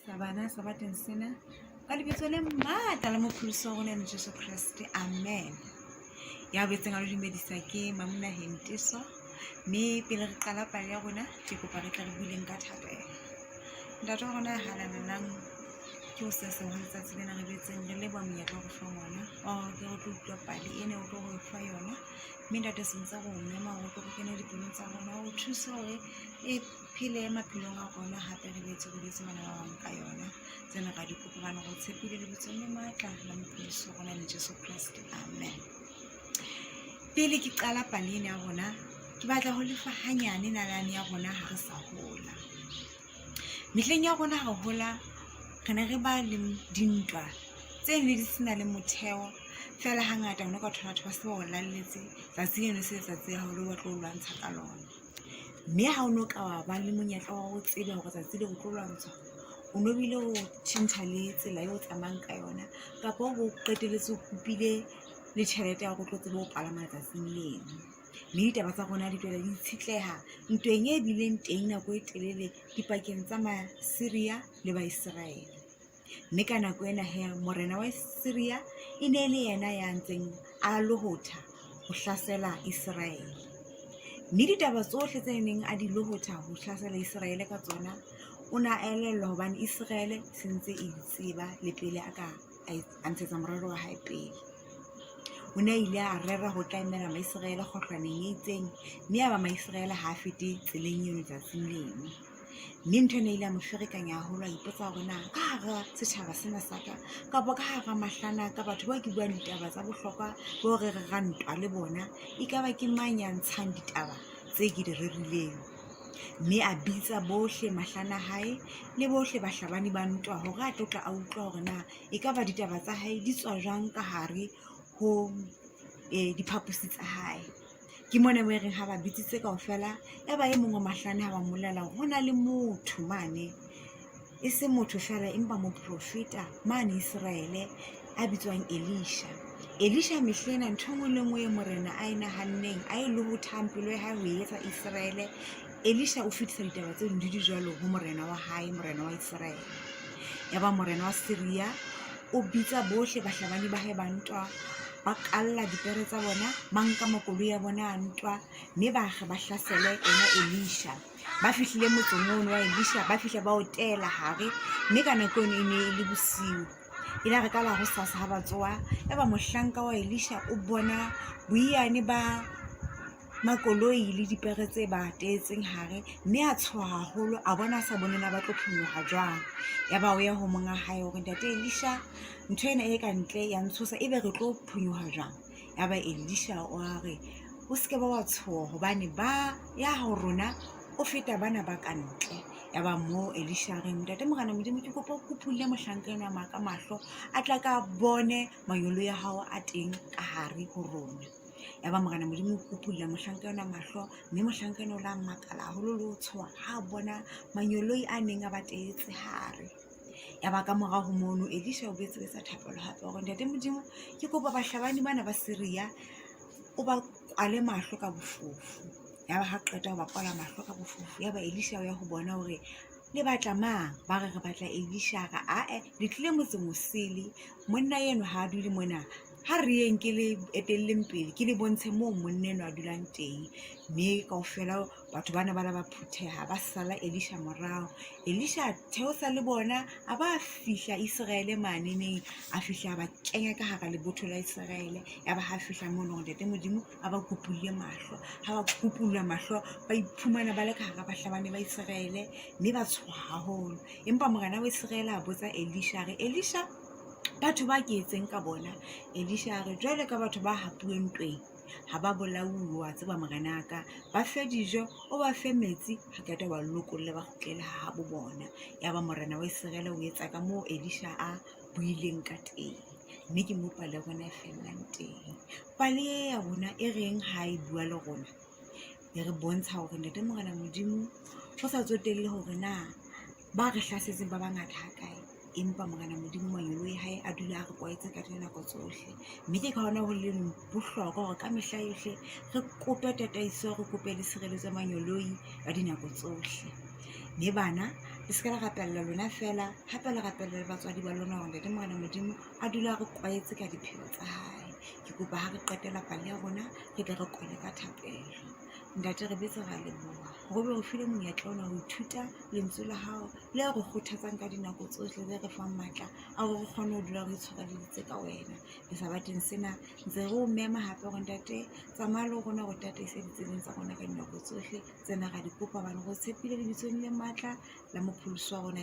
Sabana sabateng sena ka lebitso le matla la mopholosi wa rona Jesu Kriste. Amen. Ya betseng a lo dumedisa ke Mamona Hentiso. Mme pele re qala pale ya rona ke kopa re tla re buileng ka thapelo. Ntate wa rona halalanang ke o se seng ho letsatsi lena re betseng re leba monyetla wa go fa ngwana ke re tlo utlwa pale ene o tlo go fa yona. Mme ntate sentse go mema go tlo go kena dipelong tsa rona o thusa hore e phele maphelong a rona hape re betse go ditse bana ba bang ka yona. Tsena ga di kopa bana go tshepile le botse le matla la mopholosi wa rona Jesu Kriste. Amen. Pele ke qala pale ena ya rona ke batla ho lefa hanyane nalane ya rona ha re sa hola. Mehleng ya rona ha hola re ne re ba le dintwa tse ne di sena le motheo fela hangata o ne ka thola batho ba se ba o lalletse tsatsi leno se letsatsi ya hao le wa tlo lwantsha ka lona. Mme ha o no ka wa ba le monyetla wa go tsebe hore tsatsi le go tlo lwantshwa o no bile ho tjhentjha le tsela eo tsamayang ka yona kapa o qeteletse o kupile le tjhelete ya go tlo tsebe ho palama letsatsing leno. Mme ditaba tsa rona di tswela di itshitleha ntweng e bileng teng nako e telele dipakeng tsa Masyria le Baiseraele. Mme ka nako ena morena wa Syria e ne le yena ya ntseng a lohotha ho hlasela Israele. Mme ditaba tsohle tse neng a di lohotha ho hlasela Israele ka tsona o na elellwa hobane Israele sentse e tseba le pele a ntshetsa morero wa hae pele. O ne ile a rera ho tlaimela Maiseraele kgohlaneng e itseng mme ya ba Maiseraele ha a fete tseleng eno tsatsing leno. Mme ntho ne ile a mo ferekanya haholo a ipotsa hore na ka hara setjhaba sena sa ka kapa ka hara mahlana ka batho ba ke buang ditaba tsa bohlokwa bo re rantwa le bona e ka ba ke mang ya ntshang ditaba tse ke di rerileng. Mme a bitsa bohle mahlana hae le bohle bahlabani ba ntwa hore a tlotla a utlwa hore na e ka ba ditaba tsa hae di tswa jwang ka hare ho diphapusi tsa hae. Ke mona mo reng ha ba bitsitse kaofela ya ba e mong wa mahlane ha ba molela hore ho na le motho mane e se motho fela empa moprofeta mane Israele a bitswang Elisha. Elisha mehlena ntho engwe le ngwe morena a nahanneng a e lohothang pelo ya hae ho etsa Israele. Elisha o fetisa ditaba tse di jwalo ho morena wa hae, morena wa Israele. Ya ba morena wa Syria o bitsa bohle bahlabani ba hae ba ntwa ba kalla dipere tsa bona ba nka makoloi ya bona a ntwa mme ba hlasele ena Elisha. Ba fihlile motseng ono wa Elisha ba fihla ba otela hare mme ka nako eno e ne e le bosiu. E la re ka la ho sasa ha ba tsoa ya ba mohlanka wa Elisha o bona boiyane ba makoloi le dipere tse ba tetseng hare mme a tshoha haholo a bona sa bonena ba tlo phunyoha jwang. Ya ba o ya ho monga hae hore ntate Elisha ntho ena e ka ntle ya ntshosa ebe re tlo phunyoha jwang. Ya ba Elisha o a re o se ke ba wa tshoha hobane ba ya ho rona o feta bana ba ka ntle. Ya ba mo Elisha re ntate Morena Modimo ke kopa o kupulle mohlanka ena ka mahlo a tla ka bone manyolo ya hao a teng ka hare ho rona. Ya ba Morena Modimo o kupulla mohlanka ena mahlo mme mohlanka ena o la makala haholo le ho tshoha ha bona manyoloi a neng a ba tetse hare. Ya ba ka mora ho mono Elisha o betse sa thapelo hape hore ntate Modimo ke kopa bahlabani bana ba Syria o ba kwale mahlo ka bofofu. Ya ba ha qeta ho ba kwala mahlo ka bofofu ya ba Elisha o ya ho bona hore le batla mang ba re batla Elisha ka le tlile motseng mosele monna eno ha a dule mona ha re yeng ke le etelleng pele ke le bontshe moo monna eno a dulang teng. Mme kaofela batho bana ba la ba phutheha ba sala Elisha morao. Elisha theosa le bona a ba fihla Israele maneneng a fihla ba kenya ka hara lebotho la Israele. Ya ba ha fihla mono ntate Modimo a ba kupulle mahlo ha ba kupulla mahlo ba iphumana ba le ka hara bahlabani ba Israele mme ba tshoha haholo. Empa morena wa Israele a botsa Elisha re Elisha batho ba ke etseng ka bona. Elisha re jwale ka batho ba hapueng ntweng ha ba bolauwa tseba morena ka ba fe dijo o ba fe metsi ha qeta ba lokolle ba kgutlele ha bo bona. Ya ba morena wa Israele o etsa ka moo Elisha a buileng ka teng. Mme ke mo pale rona e fellang teng. Pale ya rona e reng ha e bua le rona e re bontsha hore ntate Morena Modimo ho sa tsotelle hore na ba re hlasetseng ba bangata ha kae empa Morena Modimo manyoloi hae a dula a re kwaetse ka nako tsohle. Mme ke ka hona ho leng bohlokwa hore ka mehla yohle re kope tataiso re kope le sireletso manyoloi ka dinako tsohle. Mme bana le se ka la rapella lona fela hape le rapella le batswadi ba lona hore Ntate Morena Modimo a dula re kwaetse ka dipheo tsa hae. Ke kopa ha re qetela pale ya rona re tle re kwale ka thapelo. Ntate re betse ra leboha hore re file monyetla ona ho ithuta lentswe la hao le re kgothatsang ka dinako tsohle, le re fang matla a hore re kgone ho dula re itshwareleditse ka wena. Le sabateng sena ntse re o mema hape hore Ntate tsamaya le rona hore tataise ditseleng tsa rona ka dinako tsohle tsena ra di kopa hobane re tshepile lebitsong le matla la mopholosi wa rona